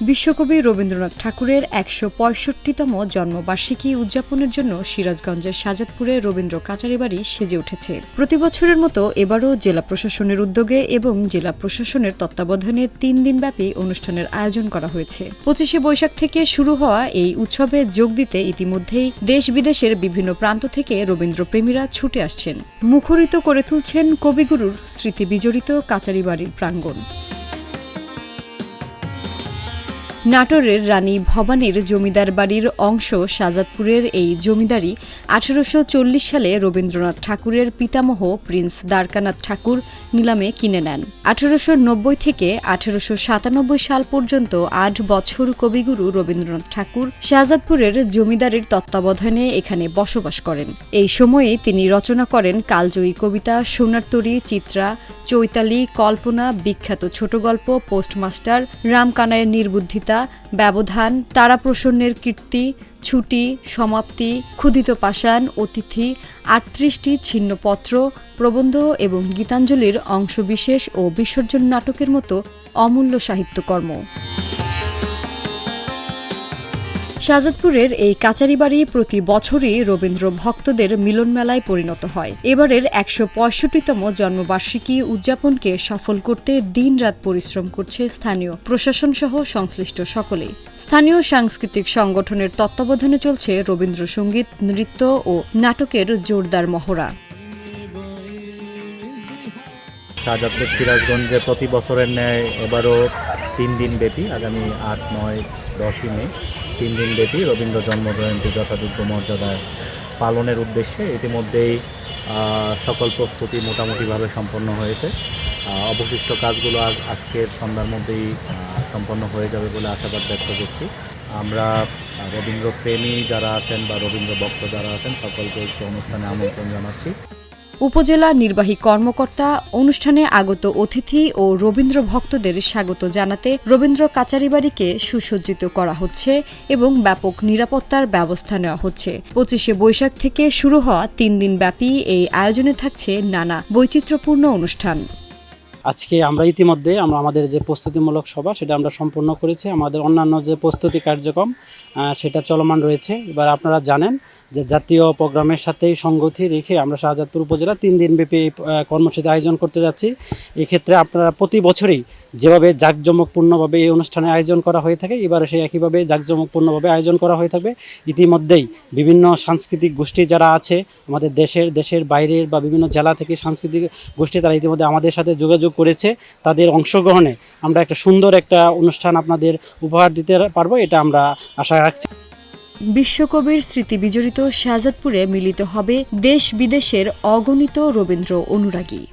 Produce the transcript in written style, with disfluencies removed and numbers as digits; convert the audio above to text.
বিশ্বকবি রবীন্দ্রনাথ ঠাকুরের ১৬৫তম জন্মবার্ষিকী উদযাপনের জন্য সিরাজগঞ্জের শাহজাদপুরে রবীন্দ্র কাচারীবাড়ি সেজে উঠেছে। প্রতি বছরের মতো এবারও জেলা প্রশাসনের উদ্যোগে এবং জেলা প্রশাসনের তত্ত্বাবধানে ৩ দিনব্যাপী অনুষ্ঠানের আয়োজন করা হয়েছে। ২৫শে বৈশাখ থেকে শুরু হওয়া এই উৎসবে যোগ দিতে ইতিমধ্যেই দেশ বিদেশের বিভিন্ন প্রান্ত থেকে রবীন্দ্রপ্রেমীরা ছুটে আসছেন। মুখরিত করে তুলছেন কবিগুরুর স্মৃতি বিজড়িত কাচারীবাড়ির প্রাঙ্গণ। নাটোরের রানী ভবানীর জমিদার বাড়ির অংশ শাহজাদপুরের এই জমিদারি ১৮৪০ সালে রবীন্দ্রনাথ ঠাকুরের পিতামহ প্রিন্স দ্বারকানাথ ঠাকুর নিলামে কিনে নেন। ১৮৯০ থেকে ১৮৯৭ সাল পর্যন্ত ৮ বছর কবিগুরু রবীন্দ্রনাথ ঠাকুর শাহজাদপুরের জমিদারির তত্ত্বাবধানে এখানে বসবাস করেন। এই সময়ে তিনি রচনা করেন কালজয়ী কবিতা, সোনার তরী, চিত্রা, চৈতালি, কল্পনা, বিখ্যাত ছোট গল্প, পোস্টমাস্টার, রামকানাইয়ের নির্বুদ্ধিতা, ব্যবধান, তারাপ্রসন্নের কীর্তি, ছুটি, সমাপ্তি, ক্ষুধিত পাষাণ, অতিথি, ৩৮টি ছিন্নপত্র, প্রবন্ধ এবং গীতাঞ্জলির অংশবিশেষ ও বিসর্জন নাটকের মতো অমূল্য সাহিত্যকর্ম। শাহজাদপুরের এই কাচারীবাড়ি প্রতি বছরই রবীন্দ্র ভক্তদের মিলনমেলায় পরিণত হয়। এবারের ১৬৫তম জন্মবার্ষিকী উদযাপনকে সফল করতে দিনরাত পরিশ্রম করছে স্থানীয় প্রশাসনসহ সংশ্লিষ্ট সকলেই। স্থানীয় সাংস্কৃতিক সংগঠনের তত্ত্বাবধানে চলছে রবীন্দ্রসঙ্গীত, নৃত্য ও নাটকের জোরদার মহড়া। শাহজাদপুর সিরাজগঞ্জে প্রতি বছরের ন্যায় এবারও ৩ দিন ব্যাপী আগামী ৮, ৯, ১০ই মে ৩ দিন ব্যাপী রবীন্দ্র জন্মজয়ন্তী যথাযোগ্য মর্যাদায় পালনের উদ্দেশ্যে ইতিমধ্যেই সকল প্রস্তুতি মোটামুটিভাবে সম্পন্ন হয়েছে। অবশিষ্ট কাজগুলো আজকের সন্ধ্যার মধ্যেই সম্পন্ন হয়ে যাবে বলে আশাবাদ ব্যক্ত করছি। আমরা রবীন্দ্রপ্রেমী যারা আছেন বা রবীন্দ্র ভক্ত যারা আছেন সকলকে একটি অনুষ্ঠানে আমন্ত্রণ জানাচ্ছি। উপজেলা নির্বাহী কর্মকর্তা অনুষ্ঠানে আগত অতিথি ও রবীন্দ্র ভক্তদের স্বাগত জানাতে রবীন্দ্র কাচারীবাড়িকে সুসজ্জিত করা হচ্ছে এবং ব্যাপক নিরাপত্তার ব্যবস্থা নেওয়া হচ্ছে। ২৫শে বৈশাখ থেকে শুরু হওয়া ৩ দিন ব্যাপী এই আয়োজনে থাকছে নানা বৈচিত্র্যপূর্ণ অনুষ্ঠান। আজকে আমরা ইতিমধ্যে আমাদের যে প্রস্তুতিমূলক সভা সেটা আমরা সম্পন্ন করেছি। আমাদের অন্যান্য যে প্রস্তুতি কার্যক্রম সেটা চলমান রয়েছে। এবার আপনারা জানেন যে জাতীয় প্রোগ্রামের সাথেই সঙ্গতি রেখে আমরা শাহজাদপুর উপজেলা ৩ দিনব্যাপী কর্মসূচি আয়োজন করতে যাচ্ছি। এক্ষেত্রে আপনারা প্রতি বছরই যেভাবে জাঁকজমকপূর্ণভাবে এই অনুষ্ঠানে আয়োজন করা হয়ে থাকে, এবারে সেই একইভাবে জাঁকজমকপূর্ণভাবে আয়োজন করা হয়ে থাকবে। ইতিমধ্যেই বিভিন্ন সাংস্কৃতিক গোষ্ঠী যারা আছে আমাদের দেশের বাইরের বা বিভিন্ন জেলা থেকে সাংস্কৃতিক গোষ্ঠী তারা ইতিমধ্যে আমাদের সাথে যোগাযোগ করেছে। তাদের অংশগ্রহণে আমরা একটা সুন্দর একটা অনুষ্ঠান আপনাদের উপহার দিতে পারবো, এটা আমরা আশা রাখছি। বিশ্বকবির স্মৃতি বিজড়িত শাহজাদপুরে মিলিত হবে দেশ বিদেশের অগণিত রবীন্দ্র অনুরাগী।